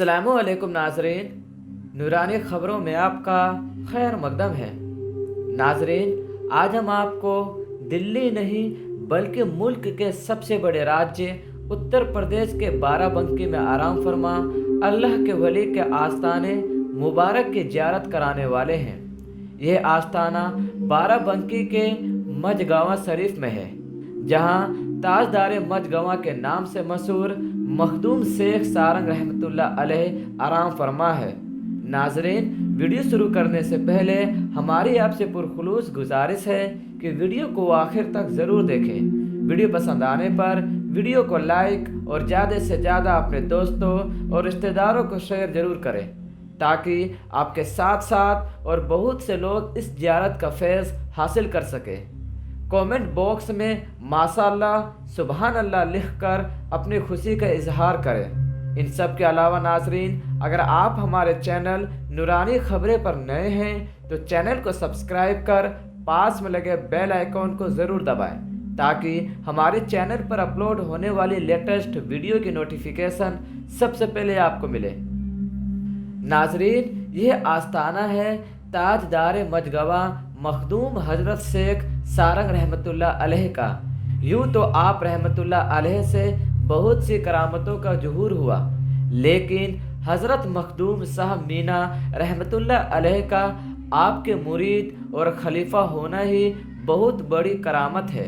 अस्सलामु अलैकुम नाजरीन, नूरानी ख़बरों में आपका खैर मकदम है। नाजरीन, आज हम आपको दिल्ली नहीं बल्कि मुल्क के सबसे बड़े राज्य उत्तर प्रदेश के बाराबंकी में आराम फरमा अल्लाह के वली के आस्थाने मुबारक की ज़ियारत कराने वाले हैं। यह आस्थाना बाराबंकी के मजगावा शरीफ में है, जहाँ ताजदार मजगवा के नाम से मशहूर मखदूम शेख सारंग रहमतुल्लाह अलैह आराम फरमा है। नाजरीन, वीडियो शुरू करने से पहले हमारी आपसे पुरखुलूस गुजारिश है कि वीडियो को आखिर तक ज़रूर देखें। वीडियो पसंद आने पर वीडियो को लाइक और ज़्यादा से ज़्यादा अपने दोस्तों और रिश्तेदारों को शेयर ज़रूर करें, ताकि आपके साथ साथ और बहुत से लोग इस ज़ियारत का फैज़ हासिल कर सकें। कमेंट बॉक्स में माशाअल्लाह, सुबहान अल्लाह लिखकर अपनी खुशी का इजहार करें। इन सब के अलावा नाजरीन, अगर आप हमारे चैनल नूरानी खबरें पर नए हैं तो चैनल को सब्सक्राइब कर पास में लगे बेल आइकॉन को ज़रूर दबाएं, ताकि हमारे चैनल पर अपलोड होने वाली लेटेस्ट वीडियो की नोटिफिकेशन सबसे पहले आपको मिले। नाजरीन, यह आस्थाना है ताजदार मजगवा मखदूम हज़रत शेख सारंग रहमतुल्लाह अलैह का। यूँ तो आप रहमतुल्लाह अलैह से बहुत सी करामतों का ज़ुहूर हुआ, लेकिन हज़रत मखदूम साहब मीना रहमतुल्लाह अलैह का आपके मुरीद और खलीफा होना ही बहुत बड़ी करामत है,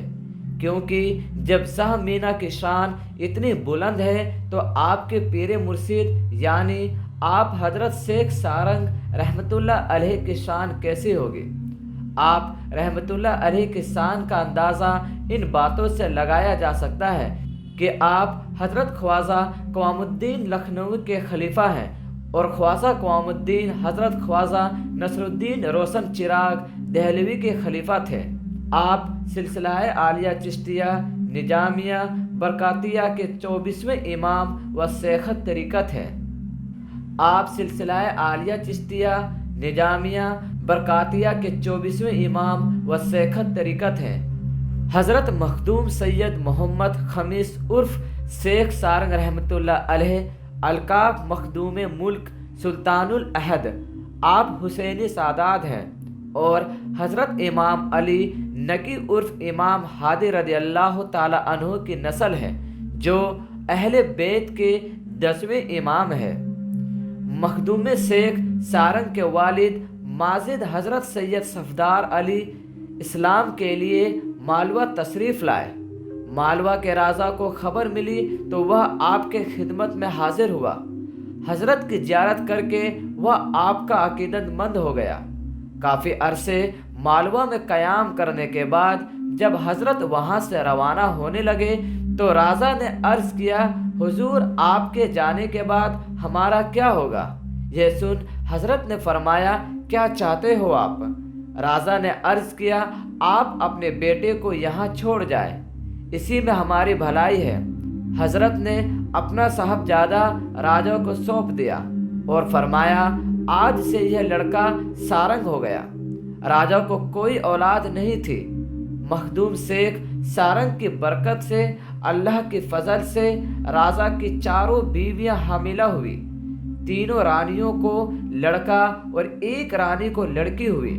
क्योंकि जब साहब मीना की शान इतनी बुलंद है तो आपके पीर मुर्शिद यानी आप हज़रत शेख सारंग रहमतुल्लाह अलैह की शान कैसी होगी। आप रहमतुल्लाह अलैह की शान का अंदाज़ा इन बातों से लगाया जा सकता है कि आप हज़रत ख्वाजा क़वामुद्दीन लखनऊ के खलीफा हैं और ख्वाजा क़वामुद्दीन हज़रत ख्वाजा नसरुद्दीन रोशन चिराग दहलवी के खलीफा थे। आप सिलसिलाए आलिया चिश्तिया निजामिया बरकातिया के 24वें इमाम व शेखत तरीक़त हैं। आप सिलसिलाए आलिया चिश्तिया निजामिया बरकातिया के 24वें इमाम व शेखत तरीक़त हैं। हज़रत मखदूम सैयद मोहम्मद खमीस उर्फ शेख सारंग रहमतुल्लाह अलैह अलकाब मखदूम मुल्क सुल्तानुल अहद आप हुसैनी सादात हैं और हज़रत इमाम अली नकी उर्फ इमाम हादी रज़ियल्लाहु ताला अन्हु की नस्ल है, जो अहले बैत के 10वें इमाम है। मखदूम शेख सारंग के वालिद माजिद हज़रत सैयद सफदार अली इस्लाम के लिए मालवा तशरीफ़ लाए। मालवा के राजा को खबर मिली तो वह आपके खिदमत में हाजिर हुआ। हज़रत की ज़ियारत करके वह आपका अकीदतमंद हो गया। काफ़ी अरसे मालवा में क़याम करने के बाद जब हज़रत वहाँ से रवाना होने लगे तो राजा ने अर्ज़ किया, हुजूर, आपके जाने के बाद हमारा क्या होगा। यह सुन हज़रत ने फरमाया, क्या चाहते हो आप। राजा ने अर्ज़ किया, आप अपने बेटे को यहाँ छोड़ जाए, इसी में हमारी भलाई है। हज़रत ने अपना साहबजादा राजा को सौंप दिया और फरमाया, आज से यह लड़का सारंग हो गया। राजा को कोई औलाद नहीं थी। मखदूम शेख सारंग की बरकत से, अल्लाह की फजल से राजा की चारों बीवियां हामिला हुई। तीनों रानियों को लड़का और एक रानी को लड़की हुई।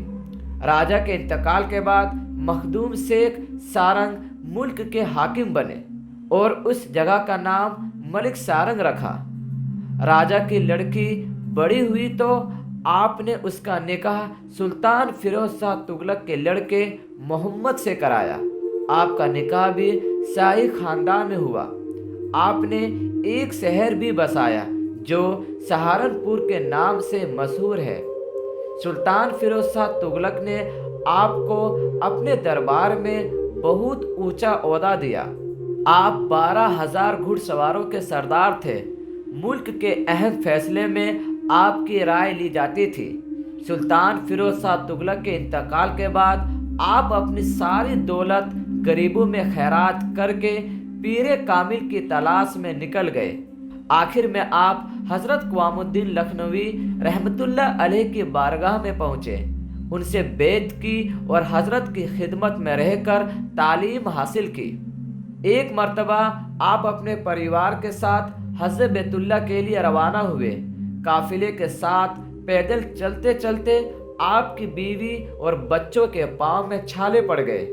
राजा के इंतकाल के बाद मखदूम शेख सारंग मुल्क के हाकिम बने और उस जगह का नाम मलिक सारंग रखा। राजा की लड़की बड़ी हुई तो आपने उसका निकाह सुल्तान फिरोज शाह तुगलक के लड़के मोहम्मद से कराया। आपका निकाह भी शाही खानदान में हुआ। आपने एक शहर भी बसाया जो सहारनपुर के नाम से मशहूर है। सुल्तान फिरोज शाह तुगलक ने आपको अपने दरबार में बहुत ऊंचा ओहदा दिया। आप 12,000 घुड़सवारों के सरदार थे। मुल्क के अहम फैसले में आपकी राय ली जाती थी। सुल्तान फिरोज शाह तुगलक के इंतकाल के बाद आप अपनी सारी दौलत गरीबों में खैरात करके पीरे कामिल की तलाश में निकल गए। आखिर में आप हज़रत क़वामुद्दीन लखनवी रहमतुल्लाह अलैह की बारगाह में पहुँचे। उनसे बैत की और हज़रत की खिदमत में रहकर तालीम हासिल की। एक मर्तबा आप अपने परिवार के साथ हज़रत बैतुल्लाह के लिए रवाना हुए। काफिले के साथ पैदल चलते चलते आपकी बीवी और बच्चों के पाँव में छाले पड़ गए।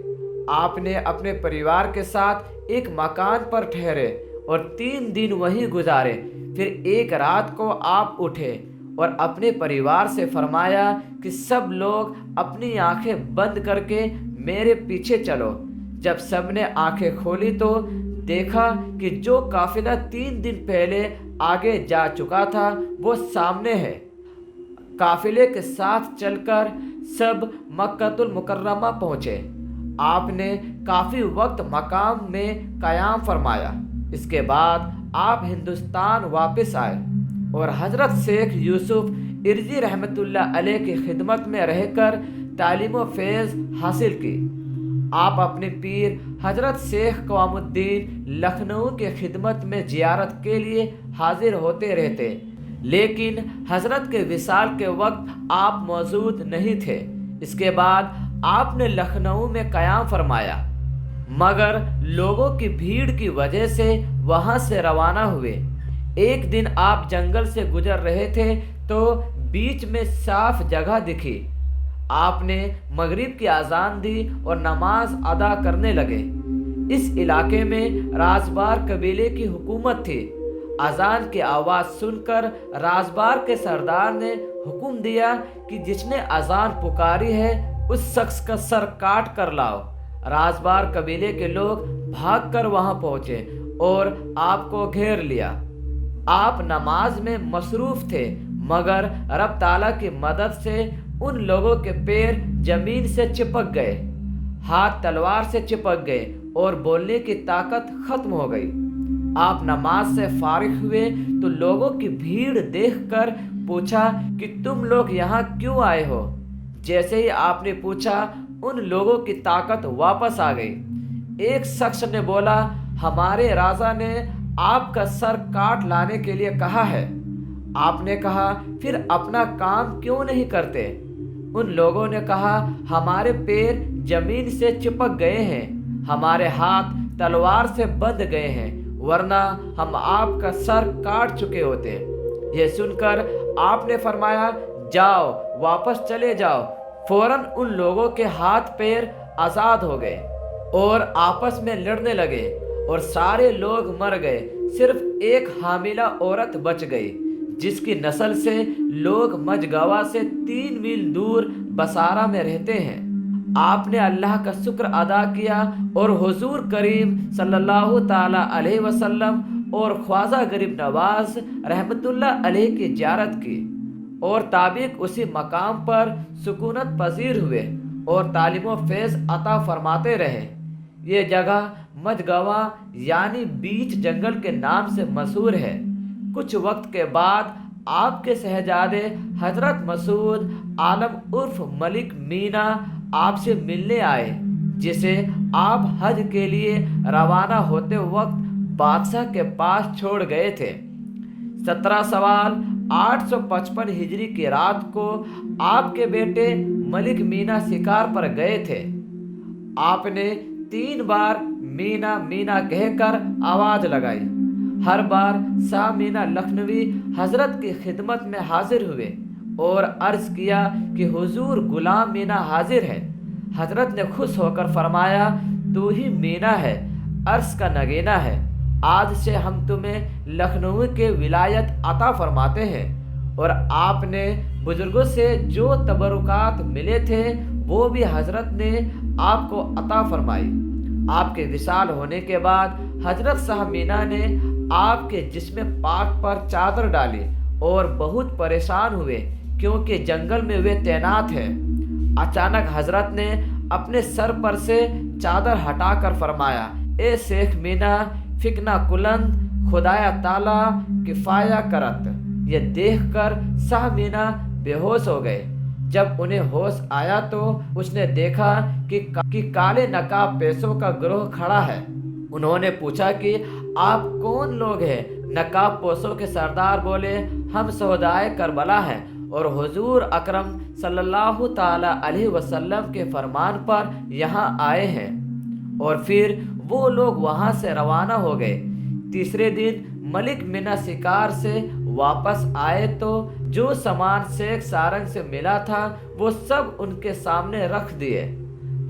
आपने अपने परिवार के साथ एक मकान पर ठहरे और 3 दिन वहीं गुजारे। फिर एक रात को आप उठे और अपने परिवार से फरमाया कि सब लोग अपनी आंखें बंद करके मेरे पीछे चलो। जब सब ने आंखें खोली तो देखा कि जो काफिला 3 दिन पहले आगे जा चुका था वो सामने है। काफिले के साथ चलकर सब मक्कतुल मुकर्रमा पहुँचे। आपने काफ़ी वक्त मकाम में क़याम फरमाया। इसके बाद आप हिंदुस्तान वापस आए और हज़रत शेख यूसुफ इर्जी रहमतुल्लाह अलैह की खिदमत में रहकर तालीम व फैज़ हासिल की। आप अपने पीर हज़रत शेख क़वामुद्दीन लखनऊ के खिदमत में ज़ियारत के लिए हाजिर होते रहते, लेकिन हज़रत के विसाल के वक्त आप मौजूद नहीं थे। इसके बाद आपने लखनऊ में क़याम फरमाया, मगर लोगों की भीड़ की वजह से वहाँ से रवाना हुए। एक दिन आप जंगल से गुजर रहे थे तो बीच में साफ जगह दिखी। आपने मगरिब की अजान दी और नमाज अदा करने लगे। इस इलाके में राजबार कबीले की हुकूमत थी। अजान की आवाज़ सुनकर राजबार के सरदार ने हुक्म दिया कि जिसने अजान पुकारी है उस शख्स का सर काट कर लाओ। राजबार कबीले के लोग भागकर वहां पहुंचे और आपको घेर लिया। आप नमाज में मसरूफ थे, मगर रब ताला की मदद से उन लोगों के पैर जमीन से चिपक गए, हाथ तलवार से चिपक गए और बोलने की ताकत खत्म हो गई। आप नमाज से फारिग हुए तो लोगों की भीड़ देखकर पूछा कि तुम लोग यहाँ क्यों आए हो। जैसे ही आपने पूछा उन लोगों की ताकत वापस आ गई। एक शख्स ने बोला, हमारे राजा ने आपका सर काट लाने के लिए कहा है। आपने कहा, फिर अपना काम क्यों नहीं करते? उन लोगों ने कहा, हमारे पैर जमीन से चिपक गए हैं, हमारे हाथ तलवार से बंध गए हैं, वरना हम आपका सर काट चुके होते। यह सुनकर आपने फरमाया, जाओ वापस चले जाओ। फौरन उन लोगों के हाथ पैर आज़ाद हो गए और आपस में लड़ने लगे और सारे लोग मर गए। सिर्फ एक हामिला औरत बच गई, जिसकी नस्ल से लोग मजगवा से 3 मील दूर बसारा में रहते हैं। आपने अल्लाह का शुक्र अदा किया और हुजूर करीम सल्लल्लाहु ताला अलैहि वसल्लम और ख्वाजा गरीब नवाज रहमतुल्लाह अलैह की ज़ियारत की और ताबिक उसी मकाम पर सुकूनत पजीर हुए और तालीम व फैज़ अता फरमाते रहे। ये जगह मजगवा यानी बीच जंगल के नाम से मशहूर है। कुछ वक्त के बाद आपके शहजादे हजरत मसूद आलम उर्फ मलिक मीना आपसे मिलने आए, जिसे आप हज के लिए रवाना होते वक्त बादशाह के पास छोड़ गए थे। 17 सवाल 855 हिजरी की रात को आपके बेटे मलिक मीना शिकार पर गए थे। आपने 3 बार मीना मीना कहकर आवाज़ लगाई। हर बार शाह मीना लखनवी हजरत की खिदमत में हाजिर हुए और अर्ज किया कि हुजूर गुलाम मीना हाजिर है। हजरत ने खुश होकर फरमाया, तू ही मीना है, अर्श का नगीना है। आज से हम तुम्हें लखनऊ के विलायत अता फरमाते हैं। और आपने बुजुर्गों से जो तबरुकात मिले थे वो भी हजरत ने आपको अता फरमाई। आपके विसाल होने के बाद हजरत शाह मीना ने आपके जिस्म पाक पर चादर डाली और बहुत परेशान हुए, क्योंकि जंगल में वे तैनात हैं। अचानक हजरत ने अपने सर पर से चादर हटाकर फरमाया, ए शेख मीना फिकना कुलंद खुदाया ताला किफाया करत। ये देखकर शाह मीना बेहोश हो गए। जब उन्हें होश आया तो उसने देखा कि काले नकाब पेशों का गिरोह खड़ा है। उन्होंने पूछा कि आप कौन लोग हैं? नकाब पोशों के सरदार बोले, हम शोहदाए करबला हैं और हुजूर अकरम सल्लल्लाहु ताला अलैहि वसल्लम के फरमान पर यहाँ आए हैं। और फिर वो लोग वहाँ से रवाना हो गए। तीसरे दिन मलिक मीना शिकार से वापस आए तो जो सामान शेख सारंग से मिला था वो सब उनके सामने रख दिए।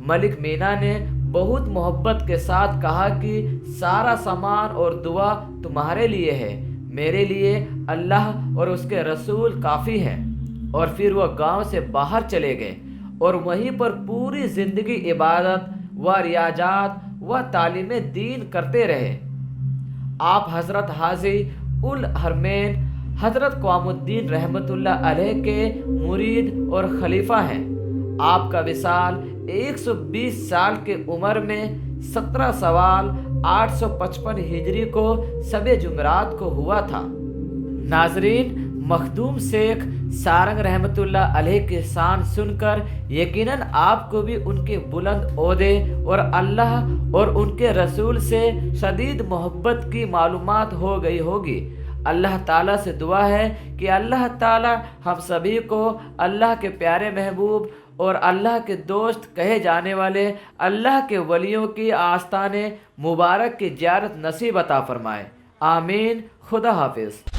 मलिक मीना ने बहुत मोहब्बत के साथ कहा कि सारा सामान और दुआ तुम्हारे लिए है, मेरे लिए अल्लाह और उसके रसूल काफ़ी हैं। और फिर वह गांव से बाहर चले गए और वहीं पर पूरी ज़िंदगी इबादत व रियाजात व तालीम दीन करते रहे। आप हज़रत हाजी उल हरमैन हज़रत क़वामुद्दीन रहमतुल्लाह अलैह के मुरीद और खलीफा हैं। आपका विसाल 120 साल के उम्र में 17 सवाल 855 हिजरी को शब जुमरात को हुआ था। नाजरीन, मखदूम शेख सारंग रहमतुल्लाह अलैह की शान सुनकर यकीनन आपको भी उनके बुलंद ओहदे और अल्लाह और उनके रसूल से शदीद मोहब्बत की मालूमात हो गई होगी। अल्लाह ताला से दुआ है कि अल्लाह ताला हम सभी को अल्लाह के प्यारे महबूब और अल्लाह के दोस्त कहे जाने वाले अल्लाह के वलियों की आस्ताने मुबारक की ज़ियारत नसीब अता फरमाए। आमीन। खुदा हाफिज़।